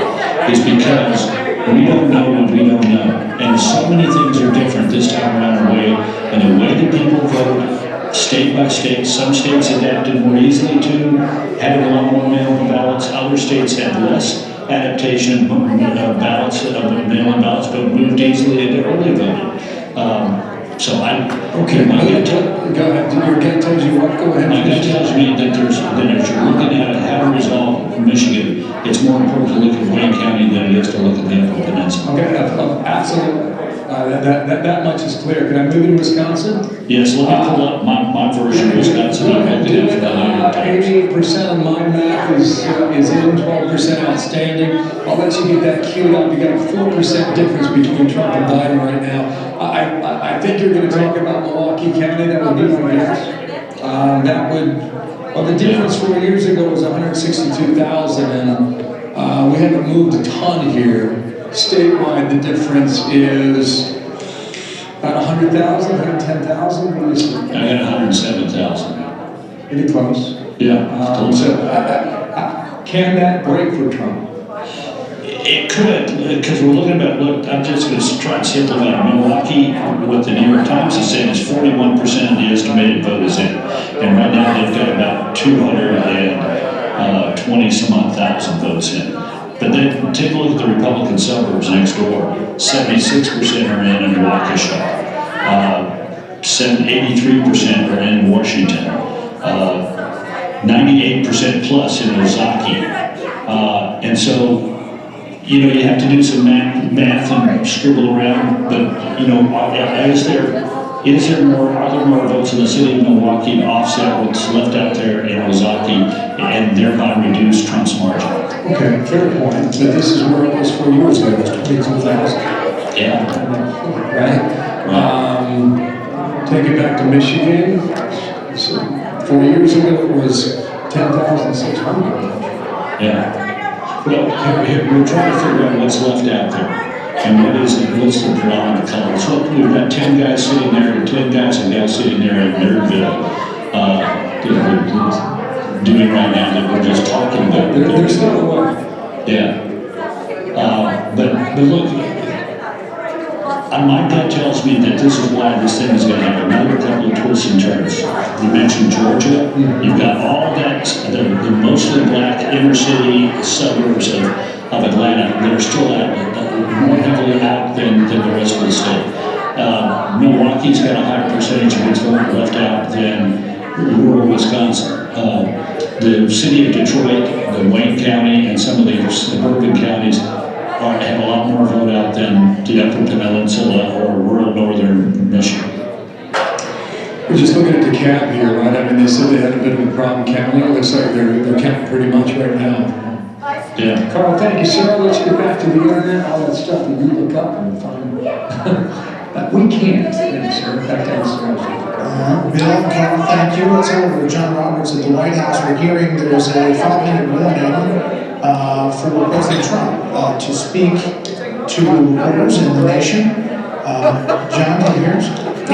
is because we don't know what we don't know. And so many things are different this time around and the way that people vote, state by state. Some states adapted more easily to having a lot more mail-in ballots. Other states had less adaptation of mail-in ballots, but moved easily into early voting. My gut tells you what? Go ahead. My gut tells me that if you're looking at how to resolve Michigan, it's more important to look at Wayne County than it is to look at the Upper Peninsula. Okay, absolutely. That much is clear. Can I move into Wisconsin? Yes, let me pull up my version of Wisconsin. 88% of my math is in, 12% outstanding. I'll let you get that queued up. You got a 4% difference between Trump and Biden right now. I think you're going to talk about Milwaukee County. That would be my guess. The difference 4 years ago was 162,000, and we haven't moved a ton here. Statewide, the difference is About 100,000, 110,000, what do you say? I got 107,000. Pretty close. Yeah. So, can that break for Trump? It could, because we're looking at, I'm just going to try and simplify. Milwaukee, what the New York Times is saying is 41% of the estimated vote is in. And right now they've got about 220 some odd thousand votes in. But then take a look at the Republican suburbs next door. 76% are in Waukesha. 83% are in Washington. 98% plus in Ozaki. And so, you know, you have to do some math and scribble around, but, you know, are there more votes in the city of Milwaukee to offset what's left out there in Ozaki and thereby reduce Trump's margin? Okay, fair point, but this is where it was 4 years ago, it was 22,000. Yeah. Right? Take it back to Michigan, so 4 years ago it was 10,600. Yeah. Well, we're trying to figure out what's left out there. And what's the predominant color. So we've got 10 guys sitting there, 10 guys and gals sitting there in Nerdville, doing right now that we're just talking about. They're still away. Yeah. But look, my gut tells me that this is why this thing is going to have another couple of twists and turns. You mentioned Georgia. You've got all that, the mostly black inner city suburbs of Atlanta that are still out, more heavily out than the rest of the state. Milwaukee's got a higher percentage of its vote left out than rural Wisconsin. The city of Detroit, the Wayne County, and some of the suburban counties have a lot more vote out than the Upper Peninsula or rural northern Michigan. We're just looking at the cap here, right? I mean, they said they had a bit of a problem counting. It looks like they're counting pretty much right now. Yeah. Carl, thank you, sir. Let's get back to the internet, all that stuff that you look up and find. We can't, sir. In fact, that's Bill, Carl, thank you. Let's go over to John Roberts at the White House. We're hearing there's a 5-minute warning for President Trump to speak to voters in the nation. John, can you hear us? The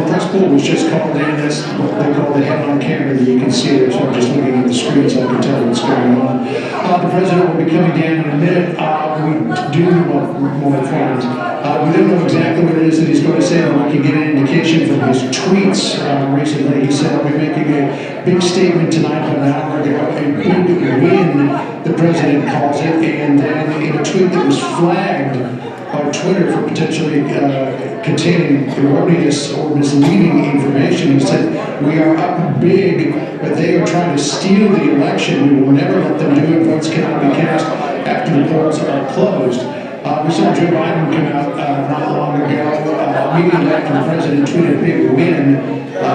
press pool was just called in. That's what they call the head on camera that you can see there. So I'm just looking at the screen so I can tell what's going on. The president will be coming down in a minute. We do want more information. We don't know exactly what it is that he's going to say, but we can get an indication from his tweets recently. He said, I'll be making a big statement tonight about an hour ago, a big win, the president calls it, and then in a tweet that was flagged on Twitter for potentially containing erroneous or misleading information. He said, we are up big, but they are trying to steal the election. We will never let them do it. Votes cannot be cast after the polls are closed. We saw Joe Biden come out not long ago, immediately after the president tweeted a big win.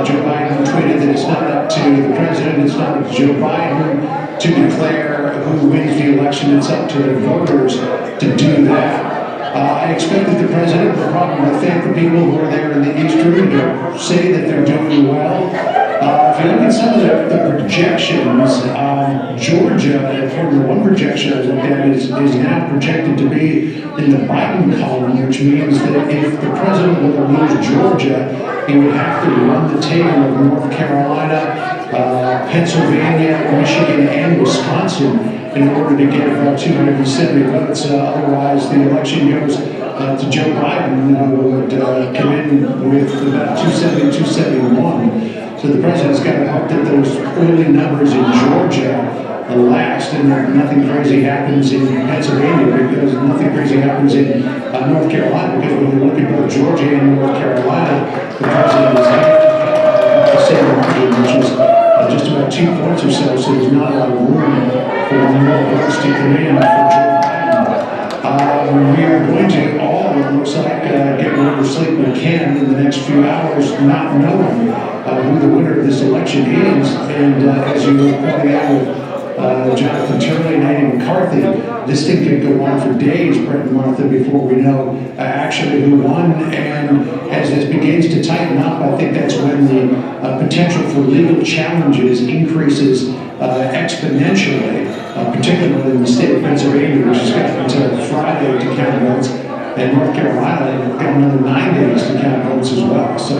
Joe Biden tweeted that it's not up to the president, it's not up to Joe Biden to declare who wins the election. It's up to the voters to do that. I expect that the president will probably thank the people who are there in the East Room to say that they're doing well. If you look at some of the projections, Georgia, according to one projection I looked at, is now projected to be in the Biden column, which means that if the president were to lose Georgia, he would have to run the table of North Carolina, Pennsylvania, Michigan, and Wisconsin in order to get about 270 votes. Otherwise, the election goes to Joe Biden, who would come in with about 270, 271. So the president's got to hope that those early numbers in Georgia last and that nothing crazy happens in Pennsylvania, because nothing crazy happens in North Carolina, because when you look at both Georgia and North Carolina, the president is the same margin, which is just about 2 points or so, so there's not a lot of room for more votes to come in for Joe Biden. We are going to all, it looks like, get whatever sleep we can in the next few hours, not knowing who the winner of this election is. And as you were pointing out with Jonathan Turley and Andy McCarthy, this thing could go on for days, Brett and Martha, before we know actually who won. And as this begins to tighten up, I think that's when the potential for legal challenges increases exponentially, particularly in the state of Pennsylvania, which has got until Friday to count votes. And North Carolina got another 9 days to count votes as well. So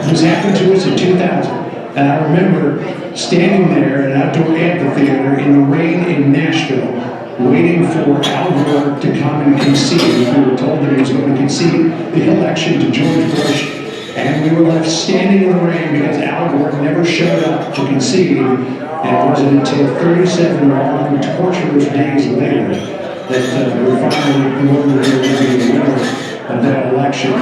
this happened to us in 2000. And I remember standing there in an outdoor amphitheater in the rain in Nashville, waiting for Al Gore to come and concede. We were told that he was going to concede the election to George Bush. And we were left standing in the rain because Al Gore never showed up to concede. And it wasn't until 37 long, torturous days later that we finally learned that he was the winner of that election.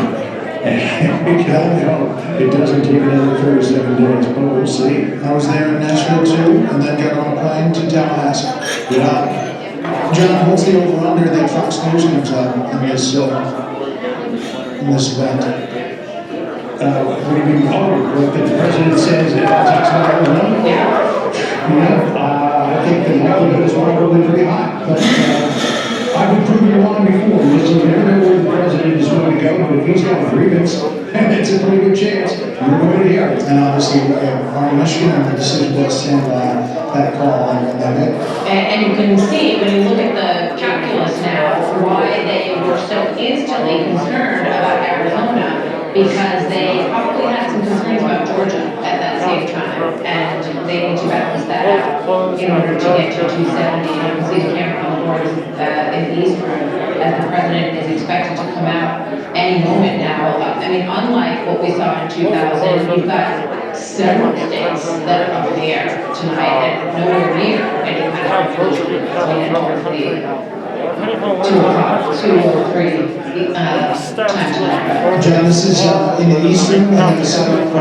And we can only hope it doesn't take another 37 days, but we'll see. I was there in Nashville too, and then got on a plane to Tallahassee. Yeah. John, what's the over-under that Fox News comes out in this event? What do you mean? Oh, what the president says talks about Arizona? Yeah. I think the likelihood is probably pretty high, but I would prove you wrong before. You never know where the president is going to go, but if he's got a grievance, it's a pretty good chance you're going to hear it. And obviously, our Michigan, the decision does stand by that call on that day. And you can see when you look at the calculus now, why they were so instantly concerned about Arizona, because they probably had some concerns about Georgia at that same time, and they need to balance that out in order to get to 270. You can see the camera on the board in the East Room as the president is expected to come out any moment now. I mean, unlike what we saw in 2000, you've got several states that are up in the air tonight and nowhere near any kind of conclusion going into the 2 or 3 times tonight. John, this is in the East Room, and the setup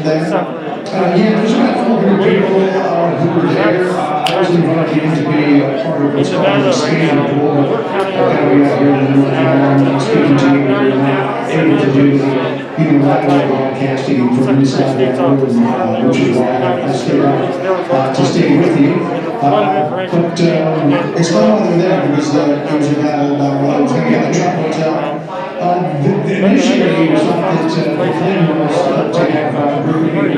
there. Yeah, there's about 400 people who were there. I was invited in to be a part of what's called the speaking board. How we out here in North Carolina, speaking to you, able to do live broadcasting from inside that room, which is why I stayed out to stay with you. But Explain why they're there, because there was a battle about whether it was going to be at the Trump Hotel. Initially, it was thought that the plan was to have a group of people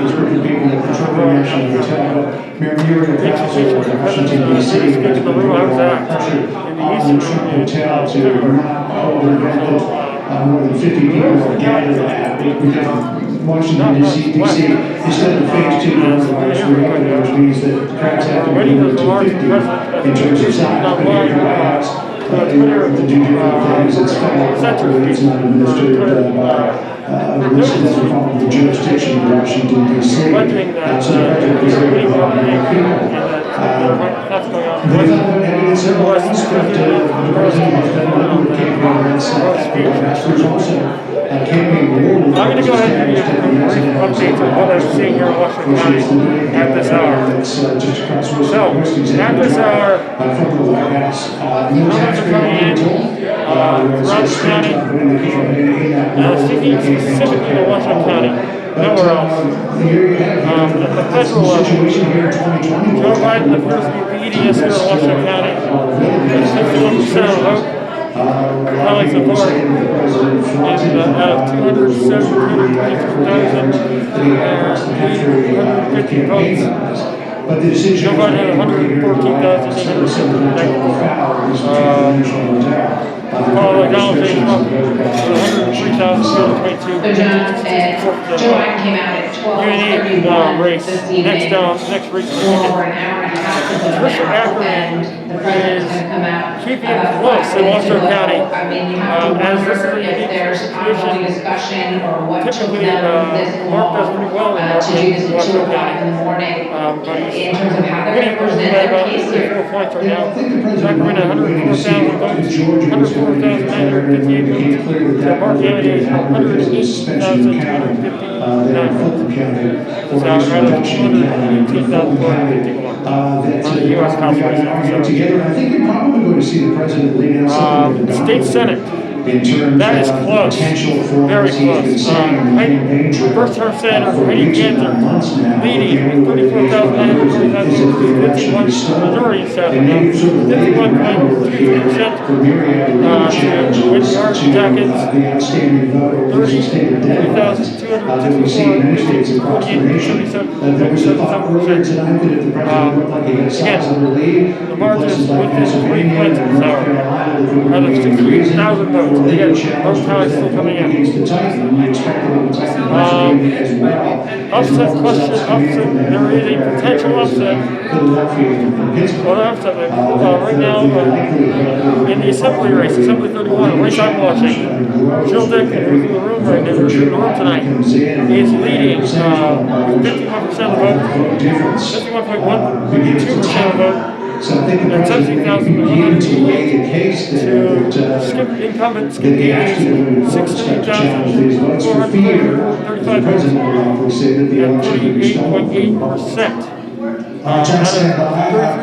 that control the National Hotel, but Mayor Muriel Bowser of Washington, D.C. had to put pressure on the Trump Hotel to not hold an event that more than 50 people were gathered at. Because Washington, D.C. instead of phase 2 coronavirus reality, which means that crowds have to be limited to 50 in terms of size. But here in the White House, in order to do different things, it's federal property, it's not administered by this is from the jurisdiction of Washington, D.C. So the president is able to have more people. There's not evidence of violence, but the president has done a number of campaign events at the White House. There's also a campaign war. I'm going to go ahead and give you a brief update on what I'm seeing here in Washington County at this hour. So, at this hour, comments are coming in around the county, speaking specifically to Washington County, nowhere else. At the federal level, Joe Biden appears to be leading us here in Washington County at 61% of the vote. Highly support and out of 250 votes. Joe Biden had 114,870. Paul Donald J. Trump with 103,222. So John, Joe Biden came out at 12:30 race. this evening. Next race. For an hour and a half of the Mr. Ackerman and the president's going to come out. keeping it close in Washington County. I mean, you have to As this is wonder a if unique there's ongoing discussion or what took Typically, them this Mark does long pretty well in to do this at 2 Washington o'clock County. in the morning But he's in terms of how they're getting going to present their case here. 4 points right now. I think the president Ackerman at 104,000 votes, 104,958 votes. Mark Kennedy at 108,259. Fulton County, So out of 218,451 on the U.S. House race. together. I think you're probably going to see the president lead in something. State Senate. in terms That is of the close. potential for, Very as he's been close. saying, danger First term senator for Heidi weeks, if not Gantzer months now. leading But with 34,945 votes, 51 majority staff, and maybe sort of lay the groundwork here 51.23% for myriad of legal challenges with the orange to jackets. the outstanding vote over the stated deadlines that we see in many states across the nation. There was a thought earlier tonight that if the president looked like he had a sizable lead The in margin is places like within 3 Pennsylvania points and of North power. Carolina, that there Out would of be good reason 68,000 votes, for again, legal challenge vote tallies still coming in. begins to tighten. And we expect that it will tighten nationally as well. Upset question, upset, there is a potential upset. Philadelphia and Pittsburgh. Well, upset, right now, in the assembly race, Assembly 31, race I'm watching, Jill Dick, who's in the room right now, who's in the room tonight, is leading, 51% of the vote, 51.12% of the vote. So I think the And president begin to weigh the case there that Skip incumbent, that Skip he has to limit Davis, votes to challenge these votes for fear that the 16,435 president will likely say that the at election could be stolen. 38.8%. John, stand by.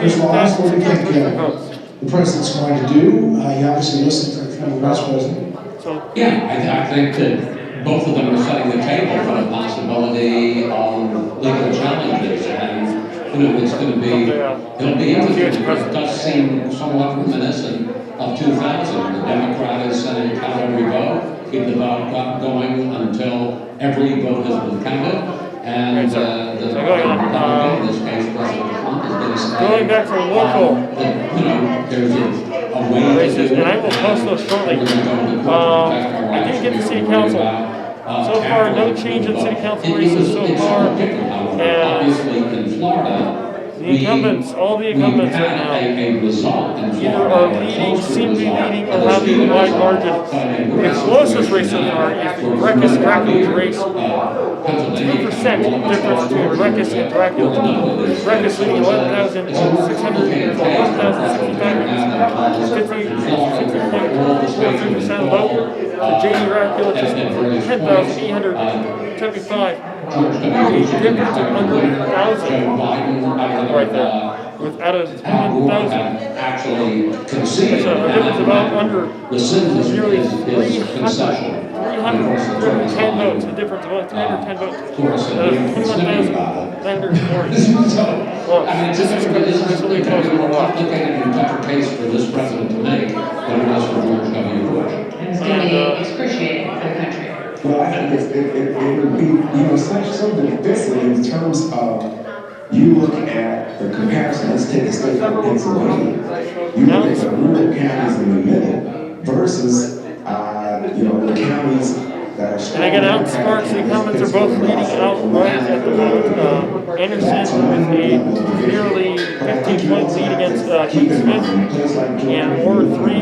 First of all, that's what we think 33,633 votes. the president's going to do. He obviously listened to the former vice president. So, Yeah, I think that both of them are setting the table for the possibility of legal challenges, and it's going to be, it'll be interesting. It does seem somewhat reminiscent of 2000. The Democrat is saying count every vote, keep the vote going until every vote has been counted, and the Republican, in this case President Trump, is going to say going back to local that there's a way races, to do and I will post those shortly. I didn't get to city council. So far, no change in city council races so far. And in Florida, the incumbents, all the incumbents right now, either are leading, seem to be leading, or having a wide margin. The closest race so far is the Breckus-Dracula race. 2% difference between Breckus and Dracula. Breckus leading 11,600, 50.43% of vote. The J.D. Dracula just 10,875. A difference of under 1,000 right there. With out of 10,000. Actually It's a difference of about under nearly 310 votes. A difference of about 310 votes. Out of 21,940. Well, this is really close to a lot. complicated and tougher case for this president to make than it was for George W. Bush. And it's going to be excruciating for the country. Well, I think it would be, such something different in terms of you look at the comparison. Let's take a state like Pennsylvania. You look at the rural counties in the middle versus, the counties that are strong. And again, out in Sparks, the incumbents are both leading outright at the moment. Anderson with a nearly 15-point lead against Keith Smith in Ward 3.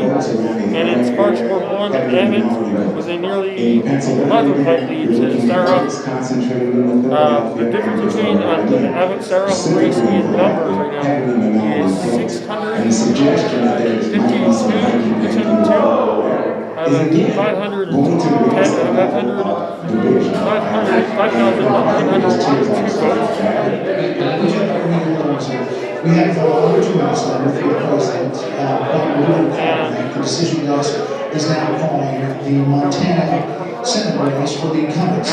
And in Sparks, Ward 1, Abbott with a nearly 11-point lead to Starrow. The difference between the Abbott-Starrow race in numbers right now is 652. Out of 5,902 votes. We have over 2 minutes left for the president. The decision is now calling the Montana Senate race for the incumbents.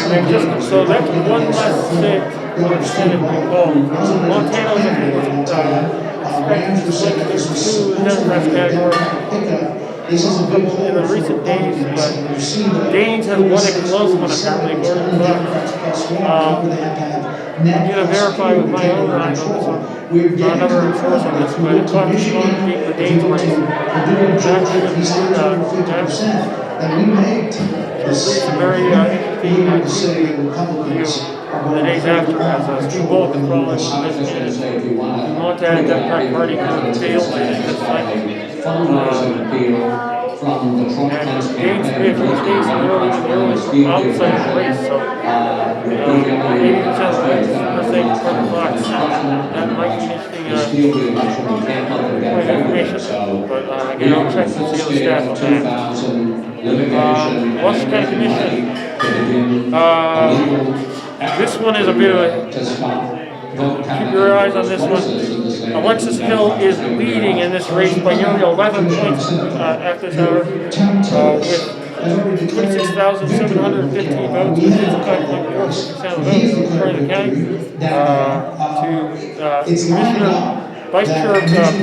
So that's one less Senate recall. Montana ran for Senate. This was category. This is a big poll in the recent days, but Danes have won a close one apparently, according to I'm going to verify with my own eyes on this one. Not another source on this, but it's on the Danes race. It's a very interesting view. The days after, as Stu Bullock is probably the Montana Democratic Party kind of failed in this fight. And Gaines may have reached days in the early outside race, so 80% of the race are saying it's 10 blocks. That might be interesting information, but again, I'll check to see the stats on that. Washington County Commission. This one is a bit of a... Keep your eyes on this one. Alexis Hill is leading in this race by nearly 11 points after this hour, with 26,715 votes, with 55.4% of the votes, according to the county. Commissioner, Vice Chair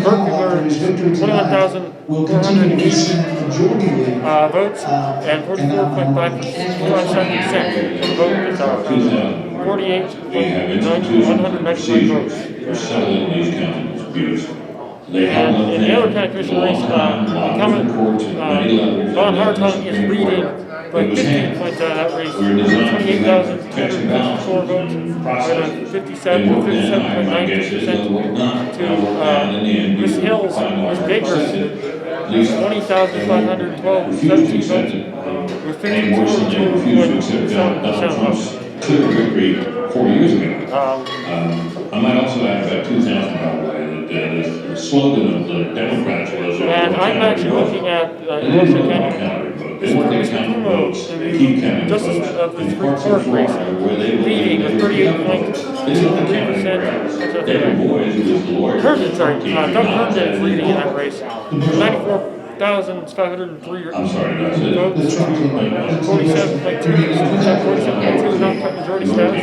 Berkler, 21,480 votes, and 44.5% of the vote is 195 votes. And in the other county commission race, incumbent Don Hartung is leading by 15 points out of that race, 28,254 votes, right on 57.92% to Miss Hills, Miss Baker, 20,512, 17 votes, with 52.7% votes. Clear victory 4 years ago. I might also add about 2,000, by the way, that the slogan of the Democrats was. And I'm actually looking at Washington County. This is Mr. Kumo, Justice of the Supreme Court race, leading with 38.23%. Herndon, sorry, Doug Herndon is leading in that race. 94,503 I'm sorry, that's it. votes, 47.2 not majority status.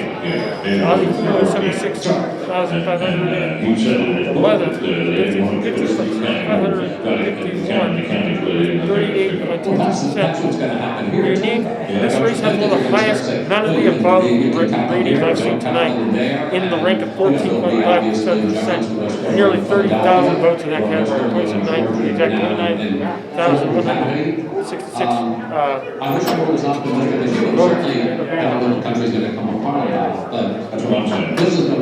Ozzy Kumo is 76,511, 38.2%. Unique, this race has one of the highest, none of the above ratings I've seen tonight, in the rank of 14.5%, nearly 30,000 votes in that category, 27.9, the exact 29,166 I'm sure it was optimistic that certainly the country's going to come apart, but this is the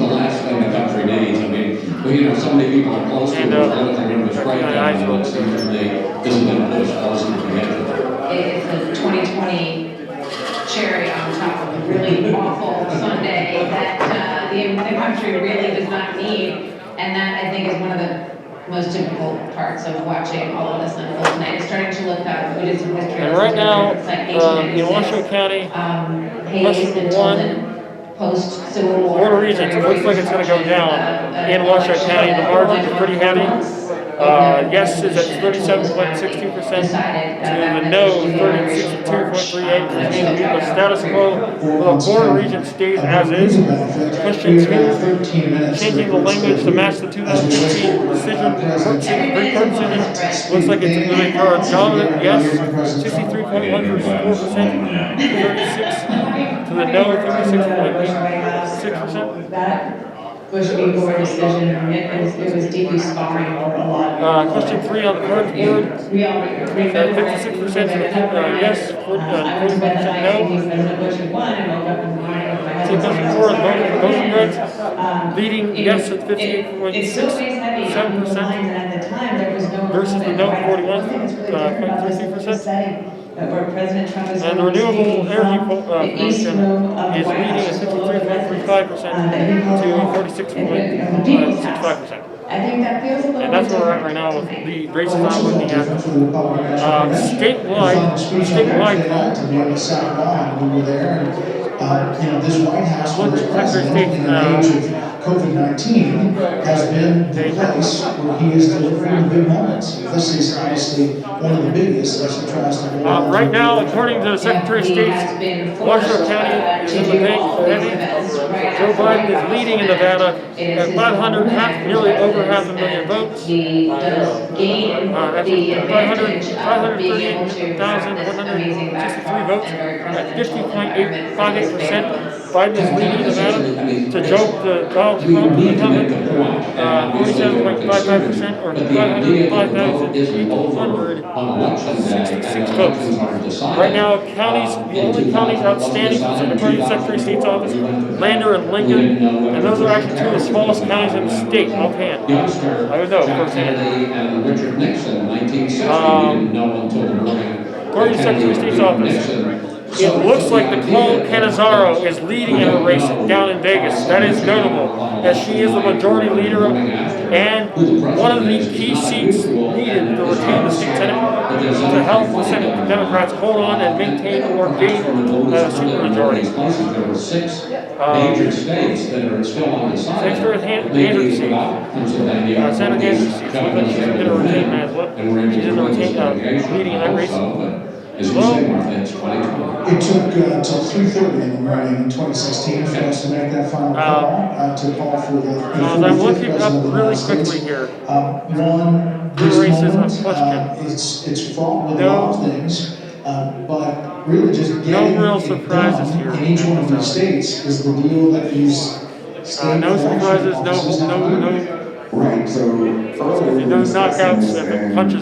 last thing the country needs. I mean, so many people are close to the political numbers right now, and it seems to me this has been pushed closer together. It's the 2020 cherry on top of a really awful Sunday that the country really does not need, and that I think is one of the most difficult parts of watching all of this unfold tonight. It's starting to look up. We did some history. And right now, in Washoe County, question one, border regions, it looks like it's going to go down. In Washoe County, the margin is pretty heavy. Yes is at 37.62%, to the no 32.38%, which means the status quo for the border region stays as is. Question two, changing the language to match the 2015 decision, report decision, looks like it's going to be for a dominant yes, 63.14%, 36, to the no 36.6%. Bush v. Gore decision, it was deeply scarring over a lot. Question three on the current board, 56% yes, 45% no. See, question four is voting rights, leading yes at 58.67% versus the no 41.33%. And the renewable energy portion is leading at 53.35% to 46.65%. And that's where we're at right now with the races I'm looking at. Statewide this White House, where the president, in the age of COVID-19, has been the place where he is delivering the big moments. This is obviously one of the biggest as he tries to. Right now, according to the Secretary of State, Washoe County is in the bank heavy. Joe Biden is leading in Nevada at nearly over 500,000 votes. At 538,163 votes at 50.858%. Biden is leading in Nevada to Donald Trump, incumbent, 47.55% or 505,866 votes. Right now, counties, the only counties outstanding from the Secretary of State's office, Lander and Lincoln, and those are actually two of the smallest counties in the state, offhand. I would know firsthand. According to the Secretary of State's office, It looks like the clone Canizaro is leading in a race down in Vegas. That is notable, as she is the majority leader and one of the key seats needed to retain the state Senate to help the Senate Democrats hold on and maintain or gain a supermajority. There were 6 major states that are still on the side. Thanks for Andrew seat. Senator Andrew seat. So she's going to retain that as well. She's in the leading in that race. As you say, Martha, it's 2020. It took until 3:30 in the morning in 2016 for us to make that final call, to call for the I'm looking up really quickly here. This races moment, of question. it's fraught with a lot of things, but really just getting real it surprises done here. in each one of these states is the deal that these state No surprises, election offices have to do. no Right, so earlier no knockouts and punches.